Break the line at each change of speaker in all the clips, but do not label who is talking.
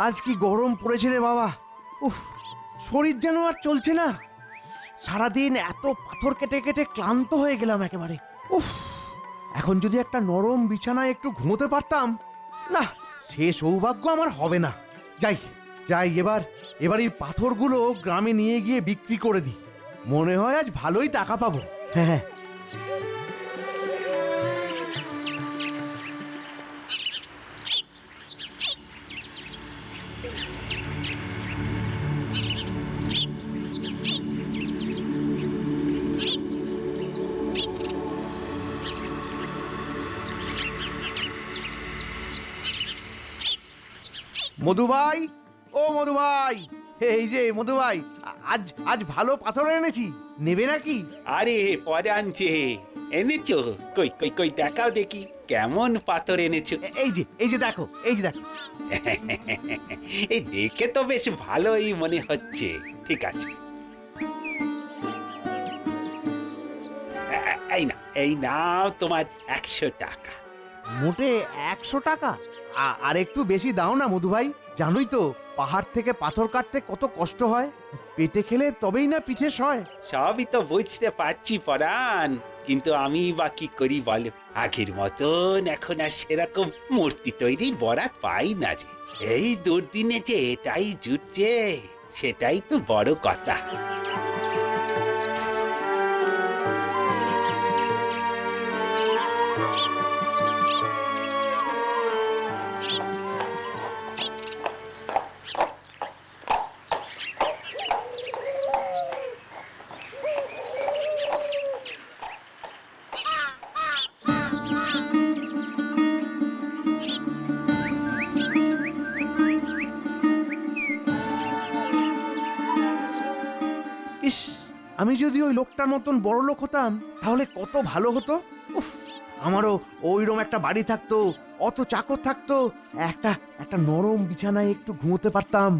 আজ কি গরম পড়েছে রে বাবা। উফ, শরীর যেন আর চলছে না। সারাদিন এত পাথর কেটে কেটে ক্লান্ত হয়ে গেলাম একেবারে। উফ, এখন যদি একটা নরম বিছানায় একটু ঘুমোতে পারতাম। না, সে সৌভাগ্য আমার হবে না। যাই যাই, এবার এই পাথরগুলো গ্রামে নিয়ে গিয়ে বিক্রি করে দিই। মনে হয় আজ ভালোই টাকা পাবো। হ্যাঁ হ্যাঁ। মধু ভাই, ও মধু ভাই, এই যে মধু ভাই, আজ আজ ভালো পাথর এনেছি, নেবে নাকি?
আরে পরান যে এনেছো, কই কই কই দেখাও দেখি কেমন পাথর এনেছো।
এই যে দেখো, এই যে দেখো।
এই দেখে তো বেশ ভালোই মনে হচ্ছে। ঠিক আছে, এই নাও তোমার 100 টাকা।
মোটে 100 টাকা? আর একটু বেশি দাও না মধু ভাই। জানোই তো পাহাড় থেকে পাথর কাটতে কত কষ্ট হয়। পেটে খেলে তবেই না পিঠে সয়।
সবই তো বুঝতে পারছি পরান, কিন্তু আমি বা কি করি বলো। আগের মতন এখন আর সেরকম মূর্তি তৈরি বরাত পাই না যে। এই দুর্দিনে যে এটাই জুটছে, সেটাই তো বড় কথা।
ইস, আমি যদি ওই লোকটার মতন বড় লোক হতাম তাহলে কত ভালো হতো। উফ, আমারও ওইরকম একটা বাড়ি থাকতো, অত চাকর থাকতো, একটা একটা নরম বিছানায় একটু ঘুমোতে পারতাম।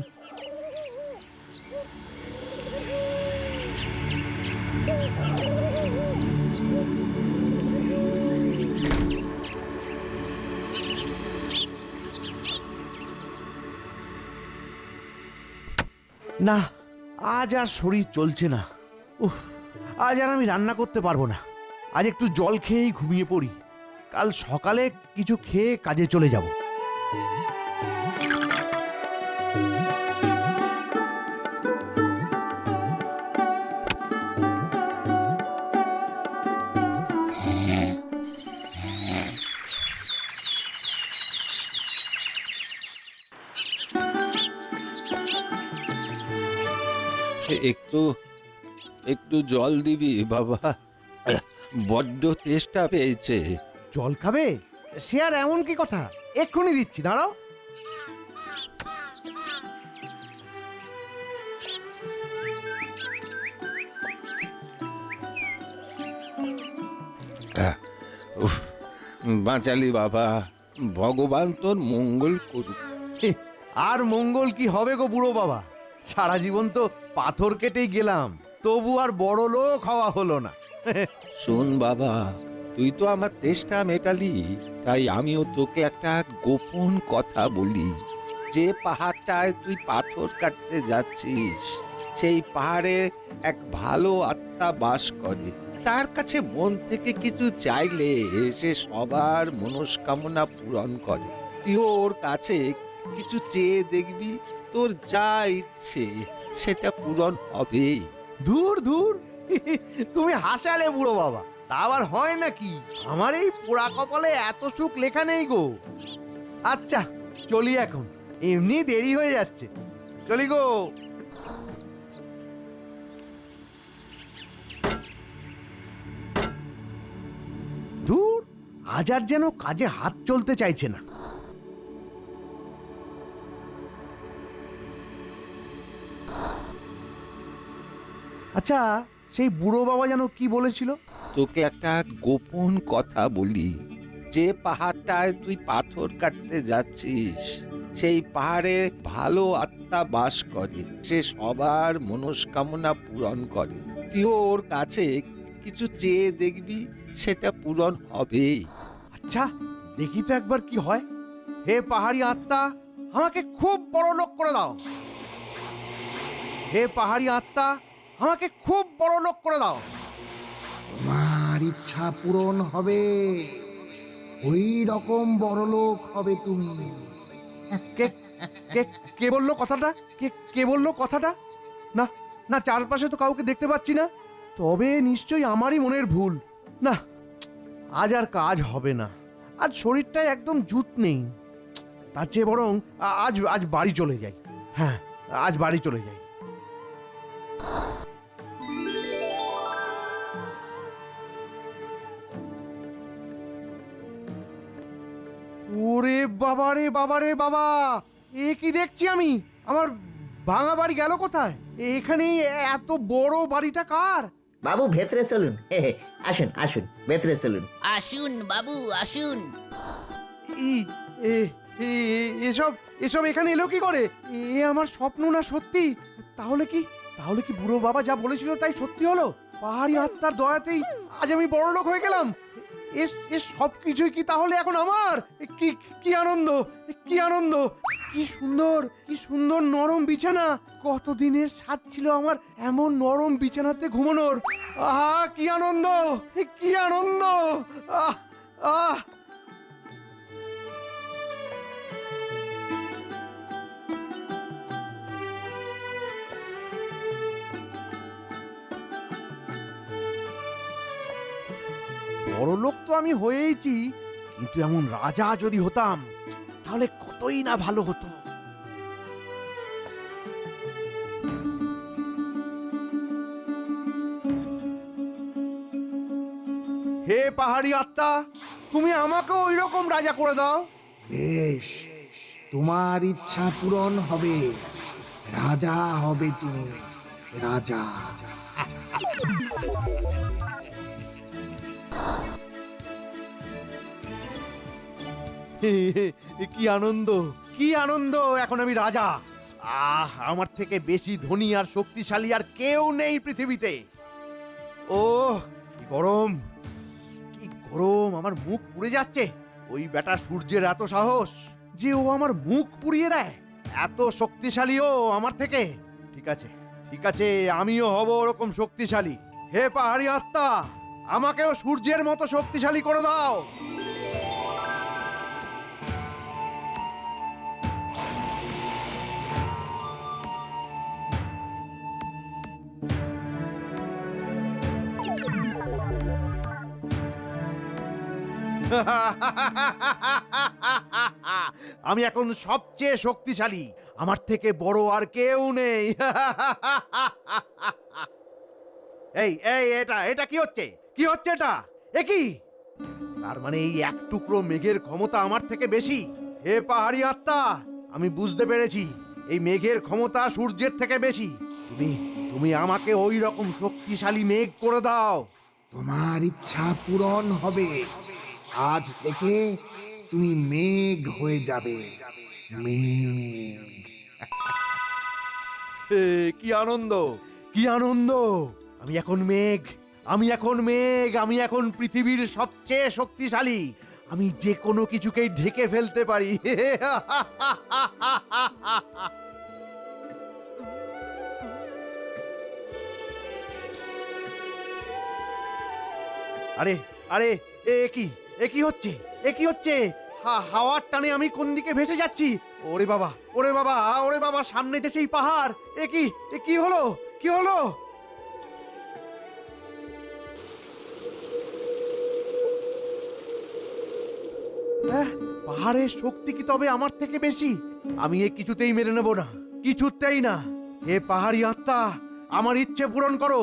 না, আজ আর শরীর চলছে না। উফ, আজ আর আমি রান্না করতে পারবো না। আজ একটু জল খেয়েই ঘুমিয়ে পড়ি। কাল সকালে কিছু খেয়ে কাজে চলে যাব।
একটু একটু জল দিবি বাবা, বড্ড তেষ্টা পেয়েছে।
জল খাবে? সে আর এমন কি কথা, এক্ষুনি দিচ্ছি, দাঁড়াও।
উফ, বাঁচালি বাবা, ভগবান তোর মঙ্গল করুক।
হে, আর মঙ্গল কি হবে গো বুড়ো বাবা। সারা জীবন তো পাথর কেটেই গেলাম, তবু আর বড় লোক হওয়া হলো না।
শোন বাবা, তুই তো আমার তেষ্টা মেটালি, তাই আমিও তোকে একটা গোপন কথা বলি। যে পাহাড়টায় তুই পাথর কাটতে যাচ্ছিস, সেই পাহাড়ে এক ভালো আত্মা বাস করে। তার কাছে মন থেকে কিছু চাইলে সে সবার মনস্কামনা পূরণ করে। তুই ওর কাছে কিছু চেয়ে দেখবি, তোর যা ইচ্ছে সেটা পূরণ হবেই।
দূর দূর, তুমি হাসালে বুড়ো বাবা। তা আবার হয় নাকি? আমার এই পোড়া কপালে এত সুখ লেখা নেই গো। আচ্ছা, চলি এখন, এমনি দেরি হয়ে যাচ্ছে। চলি গো। দূর, আজ আর যেন কাজে হাত চলতে চাইছে না। আচ্ছা, সেই বুড়ো বাবা যেন কি বলেছিল?
তোকে একটা গোপন কথা বলি। যে পাহাড়টায় তুই পাথর কাটতে যাচ্ছিস, সেই পাহাড়ে ভালো আত্মা বাস করে। সে সবার মনস্কামনা পূরণ করে। তুই ওর কাছে কিছু চেয়ে দেখবি, সেটা পূরণ হবেই।
আচ্ছা, দেখি তো একবার কি হয়। হে পাহাড়ি আত্মা, আমাকে খুব বড় লোক করে দাও। হে পাহাড়ি আত্মা, আমাকে খুব বড় লোক করে দাও।
তোমার ইচ্ছা পূরণ হবে, ওই রকম বড়লোক হবে তুমি।
কে কে কে বললো কথাটা? কে বললো কথাটা? না না, চারপাশে তো কাউকে দেখতে পাচ্ছি না। তবে নিশ্চয়ই আমারই মনের ভুল। না, আজ আর কাজ হবে না। আজ শরীরটা একদম জুত নেই। তার চেয়ে বরং আজ আজ বাড়ি চলে যাই। হ্যাঁ, আজ বাড়ি চলে যাই। ওরে বাবা রে বাবা রে বাবা, এ কি দেখছি আমি? আমার ভাঙা বাড়ি গেল কোথায়? এখানে এত বড় বাড়িটা কার?
বাবু ভেতরে চলুন, আসুন আসুন, ভেতরে চলুন।
আসুন বাবু আসুন।
ই- এ- এসব এসব এখানে এলো কি করে? এ আমার স্বপ্ন না সত্যি? তাহলে কি বুড়ো বাবা যা বলেছিল তাই সত্যি হলো? পাহাড়ি আত্মার দয়াতেই আজ আমি বড়লোক হয়ে গেলাম। এ সব কিছুই কি তাহলে এখন আমার? কি কি আনন্দ, কি আনন্দ! কি সুন্দর নরম বিছানা। কতদিনের স্বাদ ছিল আমার এমন নরম বিছানাতে ঘুমানোর। আহা, কি আনন্দ, কি আনন্দ! আহ আহ বড়লোক তো আমি হয়েইছি, কিন্তু এমন রাজা যদি হতাম তাহলে কতই না ভালো হতো। হে পাহাড়ি আত্মা, তুমি আমাকে ওই রকম রাজা করে দাও।
বেশ, তোমার ইচ্ছা পূরণ হবে, রাজা হবে তুমি, রাজা।
কি আনন্দ, কি আনন্দ! এখন আমি রাজা। আমার থেকে বেশি ধনী আর শক্তিশালী আর কেউ নেই পৃথিবীতে। ও কি গরম, কি গরম! আমার মুখ পুড়ে যাচ্ছে। ওই বেটা সূর্যের এত সাহস যে ও আমার মুখ পুড়িয়ে দেয়। এত শক্তিশালী ও আমার থেকে। ঠিক আছে, ঠিক আছে, আমিও হব ওরকম শক্তিশালী। হে পাহাড়ি আত্মা, আমাকেও সূর্যের মতো শক্তিশালী করে দাও। আমি এখন সবচেয়ে শক্তিশালী। আমার থেকে বড় আর কেউ নেই। এই এই এটা এটা কি হচ্ছে? কি হচ্ছে এটা? এ কি? তার মানে এই এক টুকরো মেঘের ক্ষমতা আমার থেকে বেশি? হে পাহাড়ি আত্মা, আমি বুঝতে পেরেছি এই মেঘের ক্ষমতা সূর্যের থেকে বেশি। তুমি তুমি আমাকে ওই রকম শক্তিশালী মেঘ করে দাও।
তোমার ইচ্ছা পূরণ হবে, আজ থেকে তুমি মেঘ হয়ে যাবে, মেঘ।
কি আনন্দ, কি আনন্দ! আমি এখন মেঘ, আমি এখন মেঘ, আমি এখন পৃথিবীর সবচেয়ে শক্তিশালী। আমি যে কোনো কিছুকেই ঢেকে ফেলতে পারি। আরে আরে, এ কি হচ্ছে? এ কি হচ্ছে? হাওয়ার টানে আমি কোন দিকে ভেসে যাচ্ছি? ওরে বাবা, ওরে বাবা, ওরে বাবা! সামনে যে সেই পাহাড়। এ কি হলো? কি হলো? পাহাড়ের শক্তি কি তবে আমার থেকে বেশি? আমি এ কিছুতেই মেনে নেব না, কিছুতেই না। হে পাহাড়ি আত্মা, আমার ইচ্ছে পূরণ করো।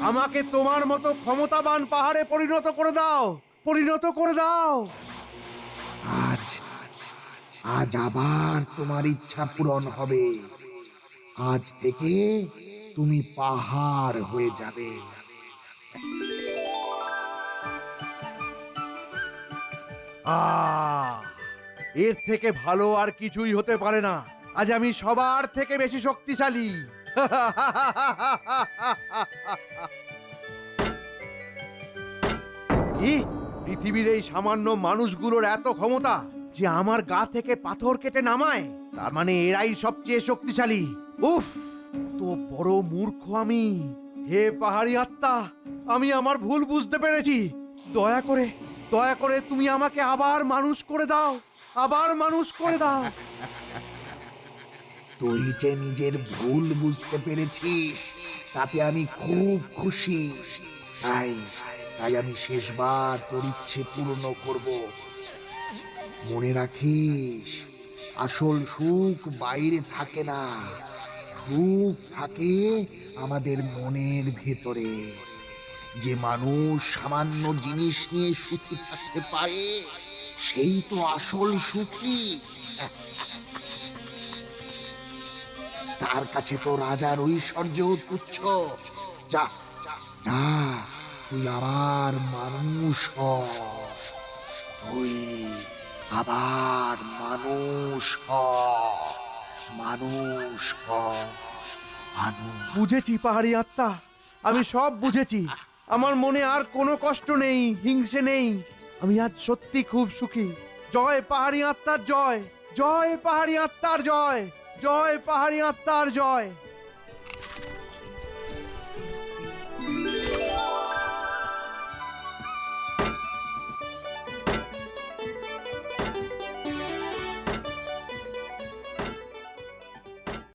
আমাকে তোমার মতো ক্ষমতাবান পাহাড়ে পরিণত করে দাও, পরিণত করে দাও।
আজ আজ আবার তোমার ইচ্ছা পূরণ হবে, আজ থেকে তুমি পাহাড় হয়ে যাবে।
এর থেকে ভালো আর কিছুই হতে পারে না। আজ আমি সবার থেকে বেশি শক্তিশালী। কি? পৃথিবীর এই সামান্য মানুষগুলোর এত ক্ষমতা যে আমার গা থেকে পাথর কেটে নামায়? তার মানে এরাই সবচেয়ে শক্তিশালী। উফ, তো বড় মূর্খ আমি। হে পাহাড়ি আত্মা, আমি আমার ভুল বুঝতে পেরেছি। দয়া করে তুমি আমাকে আবার মানুষ করে দাও, আবার মানুষ করে দাও।
তুই যে নিজের ভুল বুঝতে পেরেছিস তাতে আমি খুব খুশি। তাই তাই আমি শেষবার তোর ইচ্ছে পূর্ণ করব। মনে রাখিস, আসল সুখ বাইরে থাকে না, সুখ থাকে আমাদের মনের ভেতরে। যে মানুষ সামান্য জিনিস নিয়ে সুখী থাকতে পারে সেই তো আসল সুখী। তার কাছে তো রাজার ঐশ্বর্য তুচ্ছ। যা যা, তুই আবার মানুষ হ, তুই আবার মানুষ হ, মানুষ হ, মানুষ।
বুঝেছি পাহাড়ি আত্মা, আমি সব বুঝেছি। আমার মনে আর কোনো কষ্ট নেই, হিংসে নেই। আমি আজ সত্যি খুব সুখী। জয় পাহাড়ি আত্মার জয়, জয় পাহাড়ি আত্মার জয়, জয় পাহাড়ি আত্মার জয়।